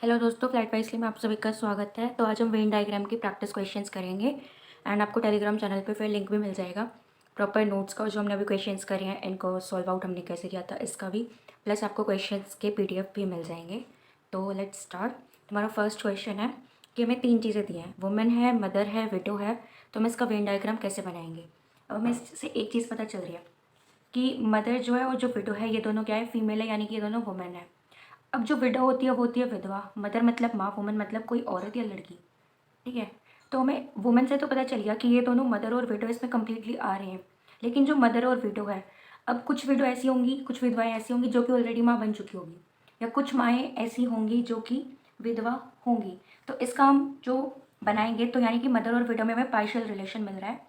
Hello दोस्तों, flat wisely में आप सभी का स्वागत है। तो आज हम वेन डायग्राम की प्रैक्टिस क्वेश्चंस करेंगे एंड आपको टेलीग्राम चैनल पे फिर लिंक भी मिल जाएगा प्रॉपर नोट्स का, जो हमने अभी क्वेश्चंस करे हैं इनको सॉल्व आउट हमने कैसे किया था इसका भी, प्लस आपको क्वेश्चंस के पीडीएफ भी मिल जाएंगे। तो लेट्स स्टार्ट। तुम्हारा फर्स्ट क्वेश्चन है कि हमें 3 चीज़ें दी हैं, वुमेन है, मदर है, विडो है, तो हम इसका वेन डायग्राम कैसे बनाएंगे। अब हमें इससे एक चीज़ पता चल रही है कि मदर जो है और जो विडो है ये दोनों क्या है, फीमेल है, यानी कि ये दोनों वुमेन है। अब जो विडो होती है वो होती है विधवा। मदर मतलब माँ, वुमन मतलब कोई औरत या लड़की, ठीक है। तो हमें वुमन से तो पता चल गया कि ये दोनों मदर और विडो इसमें कम्प्लीटली आ रहे हैं। लेकिन जो मदर और विडो है, अब कुछ विडो ऐसी होंगी, कुछ विधवाएं ऐसी होंगी जो कि ऑलरेडी माँ बन चुकी होगी, या कुछ माएँ ऐसी होंगी जो कि विधवा होंगी। तो इसका हम जो बनाएंगे, तो यानी कि मदर और विडो में हमें पार्शियल रिलेशन मिल रहा है,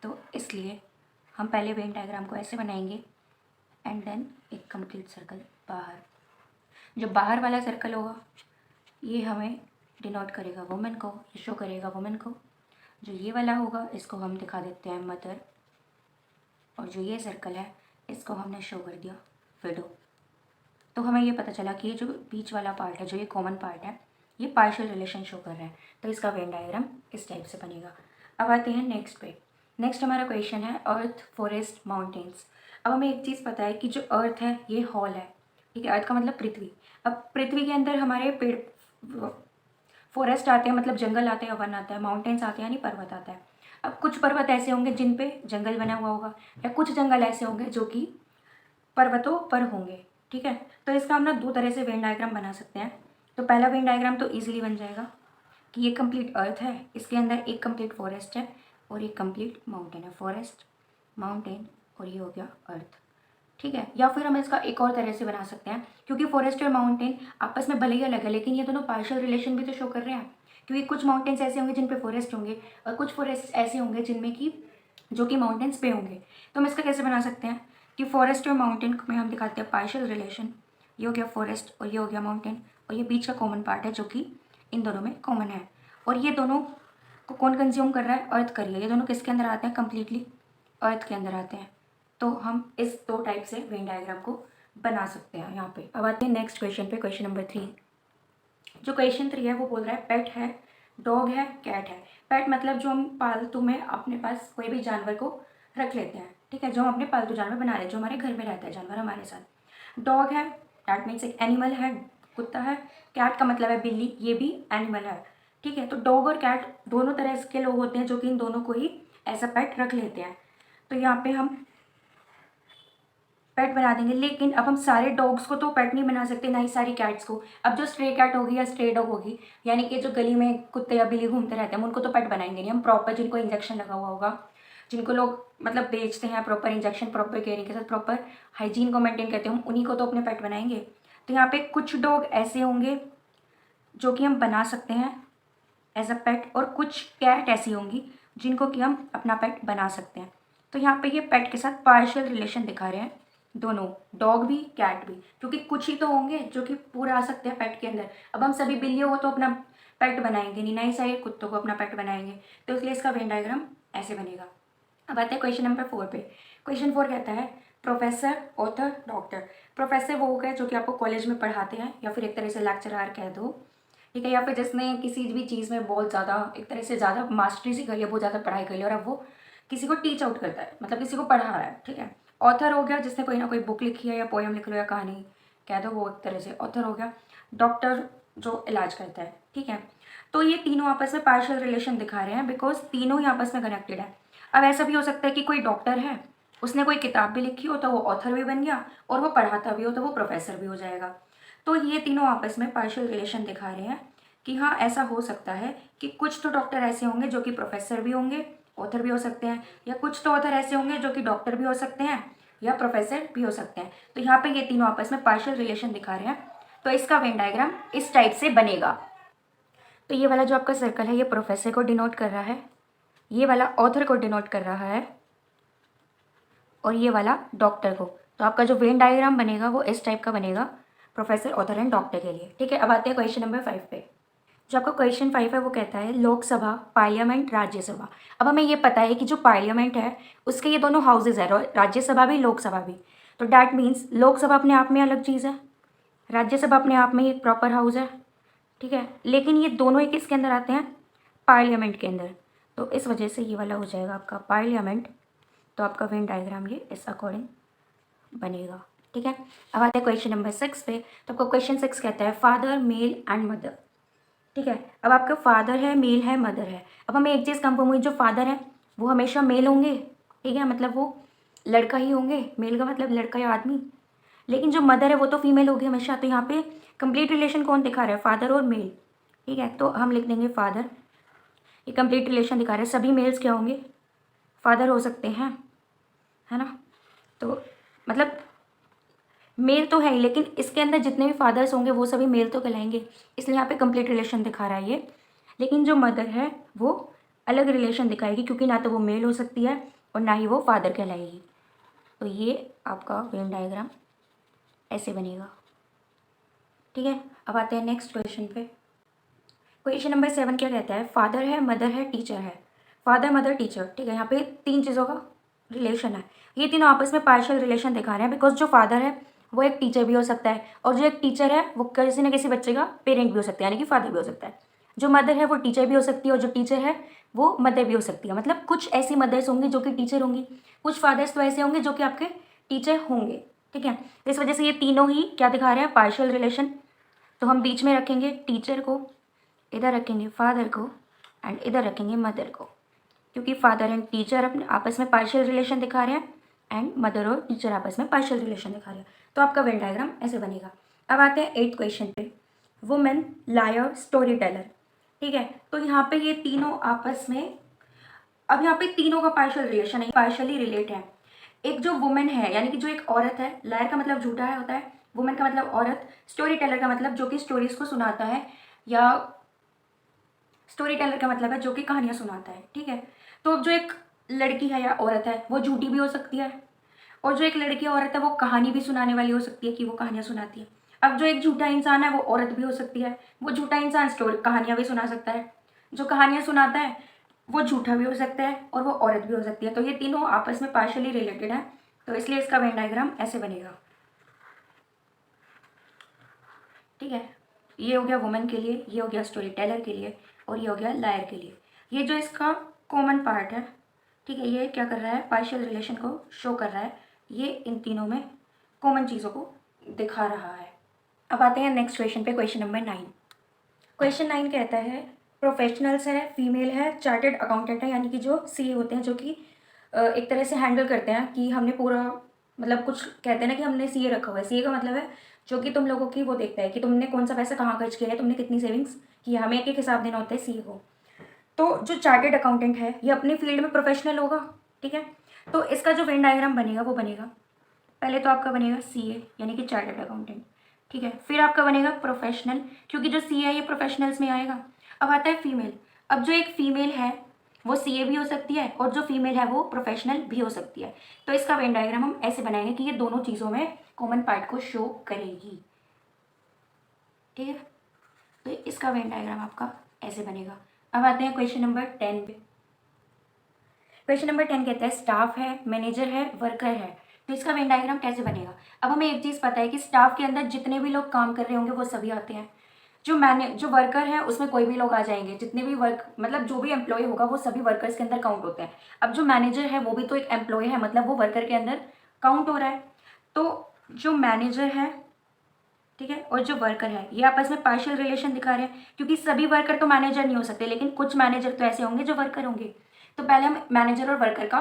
तो इसलिए हम पहले वेन डायग्राम को ऐसे बनाएंगे एंड देन एक कंप्लीट सर्कल बाहर। जो बाहर वाला सर्कल होगा ये हमें डिनोट करेगा वुमेन को, ये शो करेगा वुमेन को। जो ये वाला होगा इसको हम दिखा देते हैं मदर, और जो ये सर्कल है इसको हमने शो कर दिया विडो। तो हमें ये पता चला कि ये जो बीच वाला पार्ट है, जो ये कॉमन पार्ट है, ये पार्शियल रिलेशन शो कर रहा है। तो इसका वेन डायग्राम इस टाइप से बनेगा। अब आते हैं नेक्स्ट पे। नेक्स्ट हमारा क्वेश्चन है अर्थ, फॉरेस्ट, माउंटेन्स। अब हमें एक चीज़ पता है कि जो अर्थ है ये हॉल है, ठीक है। अर्थ का मतलब पृथ्वी। अब पृथ्वी के अंदर हमारे पेड़, फॉरेस्ट आते हैं मतलब जंगल आते हैं, वन आता है, माउंटेन्स आते हैं यानी पर्वत आता है। अब कुछ पर्वत ऐसे होंगे जिन पे जंगल बना हुआ होगा, या कुछ जंगल ऐसे होंगे जो कि पर्वतों पर होंगे, ठीक है। तो इसका हम ना 2 तरह से वेन डायग्राम बना सकते हैं। तो पहला वेन डायग्राम तो ईजिली बन जाएगा कि ये कंप्लीट अर्थ है, इसके अंदर एक कंप्लीट फॉरेस्ट है और एक कंप्लीट माउंटेन है। फॉरेस्ट, माउंटेन और ये हो गया अर्थ, ठीक है। या फिर हम इसका एक और तरह से बना सकते हैं, क्योंकि फॉरेस्ट और माउंटेन आपस में भले ही अलग है लेकिन ये दोनों पार्शियल रिलेशन भी तो शो कर रहे हैं। क्योंकि कुछ माउंटेन्स ऐसे होंगे जिन पे फॉरेस्ट होंगे और कुछ फॉरेस्ट ऐसे होंगे जिनमें कि जो कि माउंटेन्स पे होंगे। तो हम इसका कैसे बना सकते हैं कि फॉरेस्ट और माउंटेन में हम दिखाते हैं पार्शियल रिलेशन। ये हो गया फॉरेस्ट और ये हो गया माउंटेन, और ये बीच का कॉमन पार्ट है जो कि इन दोनों में कॉमन है। और ये दोनों को कौन कंज्यूम कर रहा है, अर्थ कर रही है। ये दोनों किसके अंदर आते हैं, कम्प्लीटली अर्थ के अंदर आते हैं। तो हम इस 2 टाइप से वेन डायग्राम को बना सकते हैं यहाँ पे। अब आते हैं नेक्स्ट क्वेश्चन पे, क्वेश्चन नंबर 3। जो क्वेश्चन 3 है वो बोल रहा है पेट है, डॉग है, कैट है। पेट मतलब जो हम पालतू में अपने पास कोई भी जानवर को रख लेते हैं, ठीक है, जो हम अपने पालतू जानवर बना लेते हैं, जो हमारे घर में रहता है जानवर हमारे साथ। डॉग है, डैट मीन्स एक एनिमल है, कुत्ता है। कैट का मतलब है बिल्ली, ये भी एनिमल है, ठीक है। तो डॉग और कैट दोनों तरह के लोग होते हैं जो कि इन दोनों को ही ऐसा पेट रख लेते हैं। तो यहाँ पे हम पेट बना देंगे। लेकिन अब हम सारे डॉग्स को तो पेट नहीं बना सकते, ना ही सारी कैट्स को। अब जो स्ट्रे कैट होगी या स्ट्रे डॉग होगी, यानी कि जो गली में कुत्ते या बिल्ली घूमते रहते हैं, हम उनको तो पेट बनाएंगे नहीं। हम प्रॉपर जिनको इंजेक्शन लगा हुआ होगा, जिनको लोग मतलब बेचते हैं प्रॉपर इंजेक्शन, प्रॉपर केयरिंग के साथ, प्रॉपर हाइजीन को मेंटेन करते हैं, हम उन्हीं को तो अपने पेट बनाएंगे। तो यहाँ पे कुछ डॉग ऐसे होंगे जो कि हम बना सकते हैं एज अ पेट, और कुछ कैट ऐसी होंगी जिनको कि हम अपना पेट बना सकते हैं। तो यहाँ पे ये पेट के साथ पार्शियल रिलेशन दिखा रहे हैं दोनों, डॉग भी कैट भी, क्योंकि कुछ ही तो होंगे जो कि पूरा आ सकते हैं पेट के अंदर। अब हम सभी बिल्लियों को तो अपना पेट बनाएंगे नहीं, ना ही सारे कुत्तों को अपना पेट बनाएंगे। तो इसलिए इसका वेन डायग्राम ऐसे बनेगा। अब आते हैं क्वेश्चन नंबर 4 पे। क्वेश्चन 4 कहता है प्रोफेसर, ऑथर, डॉक्टर। प्रोफेसर वो हो गए जो कि आपको कॉलेज में पढ़ाते हैं, या फिर एक तरह से लेक्चरर कह दो, ठीक है, या फिर जिसने किसी भी चीज़ में बहुत ज़्यादा एक तरह से ज़्यादा मास्टरी सी करी है, बहुत ज़्यादा पढ़ाई करी है, और अब वो किसी को टीच आउट करता है, मतलब किसी को पढ़ा रहा है, ठीक है। ऑथर हो गया जिसने कोई ना कोई बुक लिखी है, या पोएम लिख लो, या कहानी कह दो, वो एक तरह से ऑथर हो गया। डॉक्टर जो इलाज करता है, ठीक है। तो ये तीनों आपस में पार्शियल रिलेशन दिखा रहे हैं, बिकॉज तीनों ही आपस में कनेक्टेड है। अब ऐसा भी हो सकता है कि कोई डॉक्टर है, उसने कोई किताब भी लिखी हो तो वो ऑथर भी बन गया, और वो पढ़ाता भी हो तो वो प्रोफेसर भी हो जाएगा। तो ये तीनों आपस में पार्शियल रिलेशन दिखा रहे हैं कि हाँ, ऐसा हो सकता है कि कुछ तो डॉक्टर ऐसे होंगे जो कि प्रोफेसर भी होंगे, ऑथर भी हो सकते हैं, या कुछ तो ऑथर ऐसे होंगे जो कि डॉक्टर भी हो सकते हैं या प्रोफेसर भी हो सकते हैं। तो यहाँ पे ये तीनों आपस में पार्शियल रिलेशन दिखा रहे हैं। तो इसका वेन डायग्राम इस टाइप से बनेगा। तो ये वाला जो आपका सर्कल है ये प्रोफेसर को डिनोट कर रहा है, ये वाला ऑथर को डिनोट कर रहा है, और ये वाला डॉक्टर को। तो आपका जो वेन डायग्राम बनेगा वो इस टाइप का बनेगा, प्रोफेसर, ऑथर एंड डॉक्टर के लिए, ठीक है। अब आते हैं क्वेश्चन नंबर 5 पे। जो आपका क्वेश्चन 5 है वो कहता है लोकसभा, पार्लियामेंट, राज्यसभा। अब हमें ये पता है कि जो पार्लियामेंट है उसके ये दोनों हाउसेज है, राज्यसभा भी, लोकसभा भी। तो डैट मीन्स लोकसभा अपने आप में अलग चीज़ है, राज्यसभा अपने आप में एक प्रॉपर हाउस है, ठीक है, लेकिन ये दोनों ही किसके अंदर आते हैं, पार्लियामेंट के अंदर। तो इस वजह से ये वाला हो जाएगा आपका पार्लियामेंट। तो आपका वेन डायग्राम ये इस अकॉर्डिंग बनेगा। ठीक है, अब आते हैं क्वेश्चन नंबर 6 पे। तो आपको क्वेश्चन 6 कहता है फादर, मेल एंड मदर। ठीक है, अब आपका फादर है, मेल है, मदर है। अब हमें एक चीज़ कंफर्म हुई, जो फादर है वो हमेशा मेल होंगे। ठीक है, मतलब वो लड़का ही होंगे, मेल का मतलब लड़का या आदमी। लेकिन जो मदर है वो तो फीमेल होगी हमेशा। तो यहाँ पे कंप्लीट रिलेशन कौन दिखा रहा है, फादर और मेल। ठीक है, तो हम लिख देंगे फादर। ये कंप्लीट रिलेशन दिखा रहा है, सभी मेल्स क्या होंगे, फादर हो सकते हैं, है ना। तो मतलब मेल तो है ही, लेकिन इसके अंदर जितने भी फादर्स होंगे वो सभी मेल तो कहलाएंगे, इसलिए यहाँ पे कंप्लीट रिलेशन दिखा रहा है ये। लेकिन जो मदर है वो अलग रिलेशन दिखाएगी, क्योंकि ना तो वो मेल हो सकती है और ना ही वो फादर कहलाएगी। तो ये आपका वेन डायग्राम ऐसे बनेगा। ठीक है, अब आते हैं नेक्स्ट क्वेश्चन पे। क्वेश्चन नंबर 7 क्या कहता है, फादर है, मदर है, टीचर है। Father, mother, teacher. ठीक है, यहाँ पे 3 चीज़ों का रिलेशन है। ये तीनों आपस में पार्शियल रिलेशन दिखा रहे हैं, बिकॉज जो फादर है वो एक टीचर भी हो सकता है, और जो एक टीचर है वो किसी न किसी बच्चे का पेरेंट भी हो सकता है, यानी कि फादर भी हो सकता है। जो मदर है वो टीचर भी हो सकती है, और जो टीचर है वो मदर भी हो सकती है। मतलब कुछ ऐसी मदर्स होंगी जो कि टीचर होंगी, कुछ फादर्स तो ऐसे होंगे जो कि आपके टीचर होंगे। ठीक है, तो इस वजह से ये तीनों ही क्या दिखा रहे हैं, पार्शियल रिलेशन। तो हम बीच में रखेंगे टीचर को, इधर रखेंगे फादर को, एंड इधर रखेंगे मदर को, क्योंकि फादर एंड टीचर अपने आपस में पार्शियल रिलेशन दिखा रहे हैं, एंड मदर और टीचर आपस में पार्शियल रिलेशन दिखा रहे हैं। तो आपका वेन डायग्राम ऐसे बनेगा। अब आते हैं 8th क्वेश्चन पे, वुमेन, लायर, स्टोरी टेलर। ठीक है, तो यहाँ पे ये तीनों आपस में, अब यहाँ पे तीनों का पार्शियल रिलेशन है, पार्शियली रिलेट है। एक जो वुमेन है, यानी कि जो एक औरत है, लायर का मतलब झूठा है होता है, वुमेन का मतलब औरत, स्टोरी टेलर का मतलब जो कि स्टोरीज को सुनाता है, या स्टोरी टेलर का मतलब है जो कि कहानियाँ सुनाता है। ठीक है, तो जो एक लड़की है या औरत है वो झूठी भी हो सकती है, और जो एक लड़की औरत है वो कहानी भी सुनाने वाली हो सकती है, कि वो कहानियाँ सुनाती है। अब जो एक झूठा इंसान है वो औरत भी हो सकती है, वो झूठा इंसान स्टोरी कहानियाँ भी सुना सकता है। जो कहानियाँ सुनाता है वो झूठा भी हो सकता है और वो औरत भी हो सकती है। तो ये तीनों आपस में पार्शियली रिलेटेड है, तो इसलिए इसका वेन डायग्राम ऐसे बनेगा। ठीक है, ये हो गया वुमेन के लिए, ये हो गया स्टोरी टेलर के लिए, और ये हो गया लायर के लिए। ये जो इसका कॉमन पार्ट है, ठीक है, ये क्या कर रहा है, पार्शियल रिलेशन को शो कर रहा है। ये इन तीनों में कॉमन चीज़ों को दिखा रहा है। अब आते हैं नेक्स्ट क्वेश्चन पे, क्वेश्चन नंबर 9। क्वेश्चन 9 कहता है प्रोफेशनल्स है, फीमेल है, चार्टर्ड अकाउंटेंट है, यानी कि जो सीए होते हैं, जो कि एक तरह से हैंडल करते हैं कि हमने पूरा, मतलब कुछ कहते हैं ना कि हमने सीए रखा हुआ है। सीए का मतलब है जो कि तुम लोगों की वो देखता है कि तुमने कौन सा पैसा कहाँ खर्च किया है, तुमने कितनी सेविंग्स की है, हमें एक हिसाब देना होता है सीए को। तो जो चार्टेड अकाउंटेंट है ये अपनी फील्ड में प्रोफेशनल होगा। ठीक है, तो इसका जो वेन डायग्राम बनेगा वो बनेगा, पहले तो आपका बनेगा सीए यानी कि चार्टेड अकाउंटेंट। ठीक है, फिर आपका बनेगा प्रोफेशनल, क्योंकि जो सीए है ये प्रोफेशनल्स में आएगा। अब आता है फीमेल। अब जो एक फीमेल है वो सीए भी हो सकती है, और जो फीमेल है वो प्रोफेशनल भी हो सकती है। तो इसका वेन डायग्राम हम ऐसे बनाएंगे कि ये दोनों चीज़ों में कॉमन पार्ट को शो करेगी। ठीक है, तो इसका वेन डायग्राम आपका ऐसे बनेगा। अब आते हैं क्वेश्चन नंबर 10 पे। क्वेश्चन नंबर 10 कहता है स्टाफ है, मैनेजर है, वर्कर है। तो इसका वेन डायग्राम कैसे बनेगा। अब हमें एक चीज़ पता है कि स्टाफ के अंदर जितने भी लोग काम कर रहे होंगे वो सभी आते हैं। जो वर्कर है उसमें कोई भी लोग आ जाएंगे, जितने भी वर्क मतलब जो भी एम्प्लॉय होगा वो सभी वर्कर्स के अंदर काउंट होते हैं। अब जो मैनेजर है वो भी तो एक एम्प्लॉय है, मतलब वो वर्कर के अंदर काउंट हो रहा है। तो जो मैनेजर है, ठीक है, और जो वर्कर है ये आपस में पार्शियल रिलेशन दिखा रहे हैं, क्योंकि सभी वर्कर तो मैनेजर नहीं हो सकते, लेकिन कुछ मैनेजर तो ऐसे होंगे जो वर्कर होंगे। तो पहले हम मैनेजर और वर्कर का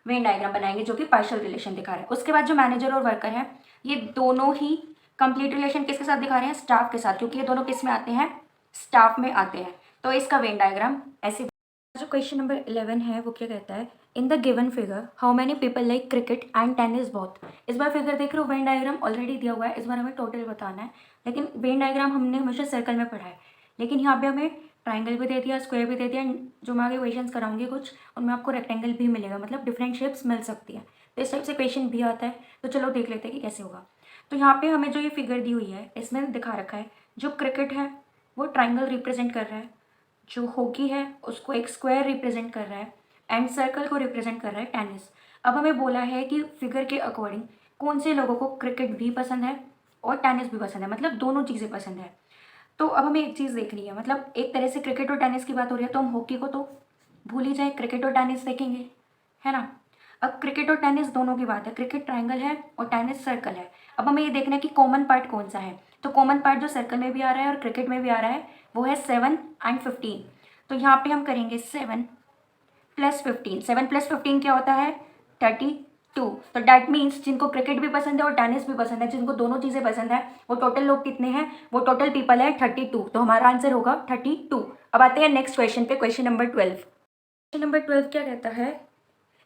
वेन डायग्राम बनाएंगे जो कि पार्शियल रिलेशन दिखा रहे हैं। उसके बाद जो मैनेजर और वर्कर है ये दोनों ही कंप्लीट रिलेशन किसके साथ दिखा रहे हैं, स्टाफ के साथ, क्योंकि ये दोनों किस में आते हैं, स्टाफ में आते हैं। तो इसका वेन डायग्राम ऐसे। जो क्वेश्चन नंबर 11 है वो क्या कहता है, in the given figure how many people like cricket and tennis both. इस बार फिगर देख रहे हो, वेन डायग्राम ऑलरेडी दिया हुआ है, इस बार हमें टोटल बताना है। लेकिन वेन डायग्राम हमने हमेशा सर्कल में पढ़ा है, लेकिन यहाँ पे हमें ट्राइंगल भी दे दिया, स्क्वायर भी दे दिया, जो मैं आगे क्वेश्चन कराऊंगी कुछ उनमें आपको रेक्टेंगल भी मिलेगा, मतलब डिफरेंट शेप्स मिल सकती है। तो इस टाइप से क्वेश्चन भी आता है, तो चलो देख लेते हैं कि कैसे होगा। तो यहाँ पे हमें जो ये फिगर दी हुई है इसमें दिखा रखा है जो क्रिकेट है वो ट्राइंगल रिप्रेजेंट कर रहा है, जो हॉकी है उसको एक स्क्वायर रिप्रेजेंट कर रहा है, एंड सर्कल को रिप्रेजेंट कर रहा है टेनिस। अब हमें बोला है कि फिगर के अकॉर्डिंग कौन से लोगों को क्रिकेट भी पसंद है और टेनिस भी पसंद है, मतलब दोनों चीज़ें पसंद है। तो अब हमें एक चीज़ देखनी है, मतलब एक तरह से क्रिकेट और टेनिस की बात हो रही है तो हम हॉकी को तो भूल ही जाए, क्रिकेट और टेनिस देखेंगे, है ना। अब क्रिकेट और टेनिस दोनों की बात है, क्रिकेट ट्राइंगल है और टेनिस सर्कल है। अब हमें ये देखना है कि कॉमन पार्ट कौन सा है। तो कॉमन पार्ट जो सर्कल में भी आ रहा है और क्रिकेट में भी आ रहा है वो है 7 एंड 15। तो यहाँ पे हम करेंगे 7 + 15। 7 + 15 क्या होता है? 32। तो डैट मीन्स जिनको क्रिकेट भी पसंद है और टेनिस भी पसंद है, जिनको दोनों चीज़ें पसंद है, वो टोटल लोग कितने हैं? वो टोटल पीपल है 32। तो हमारा आंसर होगा 32। अब आते हैं नेक्स्ट क्वेश्चन पे, क्वेश्चन नंबर 12। क्वेश्चन नंबर 12 क्या कहता है?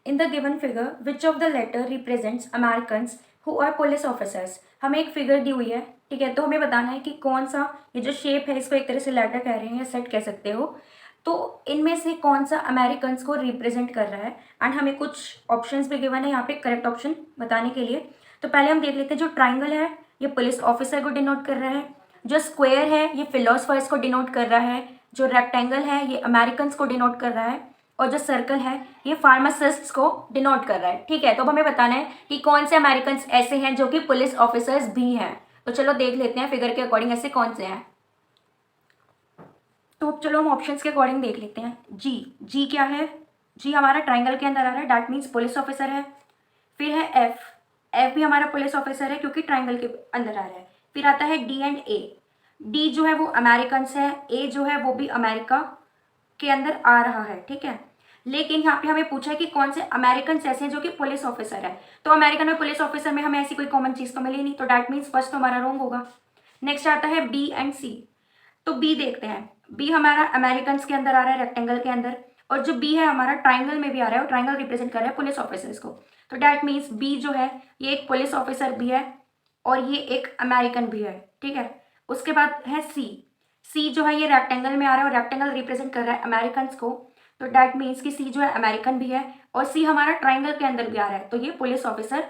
In the given figure which of the letter represents Americans who are police officers. हमें एक फिगर दी हुई है, ठीक है, तो हमें बताना है कि कौन सा, ये जो शेप है इसको एक तरह से लेटर कह रहे हैं या सेट कह सकते हो, तो इनमें से कौन सा अमेरिकन्स को रिप्रेजेंट कर रहा है। एंड हमें कुछ ऑप्शंस भी गिवन है यहाँ पे करेक्ट ऑप्शन बताने के लिए। तो पहले हम देख लेते हैं, जो ट्राइंगल है ये पुलिस ऑफिसर को डिनोट कर रहा है, जो स्क्वायर है ये फिलोसफर्स को डिनोट कर रहा है, जो रेक्टेंगल है ये अमेरिकन्स को डिनोट कर रहा है, और जो सर्कल है ये फार्मासिस्ट्स को डिनोट कर रहा है। ठीक है, तो अब हमें बताना है कि कौन से अमेरिकन ऐसे हैं जो कि पुलिस ऑफिसर्स भी हैं। तो चलो देख लेते हैं फिगर के अकॉर्डिंग ऐसे कौन से हैं। तो चलो हम ऑप्शंस के अकॉर्डिंग देख लेते हैं। जी क्या है? जी हमारा ट्राइंगल के अंदर आ रहा है, डैट मीन्स पुलिस ऑफिसर है। फिर है एफ भी हमारा पुलिस ऑफिसर है क्योंकि ट्राइंगल के अंदर आ रहा है। फिर आता है डी एंड ए। डी जो है वो अमेरिकन है, ए जो है वो भी अमेरिका के अंदर आ रहा है, ठीक है। लेकिन यहाँ पे हमें पूछा है कि कौन से अमेरिकन ऐसे हैं जो कि पुलिस ऑफिसर है। तो अमेरिकन में पुलिस ऑफिसर में हमें ऐसी कोई कॉमन चीज़ तो मिली नहीं, तो डैट मीन्स फर्स्ट तो हमारा रॉन्ग होगा। नेक्स्ट आता है बी एंड सी। तो बी देखते हैं, बी हमारा अमेरिकन के अंदर आ रहा है रेक्टेंगल के अंदर, और जो बी है हमारा ट्राइंगल में भी आ रहा है और ट्राइंगल रिप्रेजेंट कर रहा है पुलिस ऑफिसर्स को। तो डैट मीन्स बी जो है ये एक पुलिस ऑफिसर भी है और ये एक अमेरिकन भी है, ठीक है। उसके बाद है सी। सी जो है ये रेक्टेंगल में आ रहा है और रेक्टेंगल रिप्रेजेंट कर रहा है अमेरिकन को। तो डैट मीन्स कि सी जो है अमेरिकन भी है और सी हमारा ट्राइंगल के अंदर भी आ रहा है, तो ये पुलिस ऑफिसर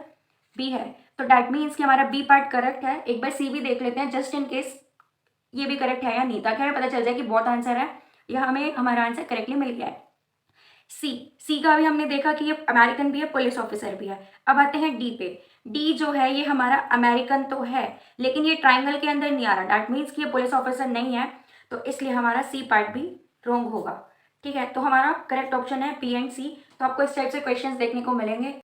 भी है। तो डैट मीन्स कि हमारा बी पार्ट करेक्ट है। एक बार सी भी देख लेते हैं जस्ट इन केस ये भी करेक्ट है या नहीं, ताकि हमें पता चल जाए कि बहुत आंसर है या हमें हमारा आंसर करेक्टली मिल गया है। सी का भी हमने देखा कि ये अमेरिकन भी है पुलिस ऑफिसर भी है। अब आते हैं डी पे। डी जो है ये हमारा अमेरिकन तो है लेकिन ये ट्राइंगल के अंदर नहीं आ रहा, डैट मीन्स कि ये पुलिस ऑफिसर नहीं है, तो इसलिए हमारा सी पार्ट भी रॉन्ग होगा। ठीक है, तो हमारा करेक्ट ऑप्शन है बी एंड सी। तो आपको इस टाइप से क्वेश्चंस देखने को मिलेंगे।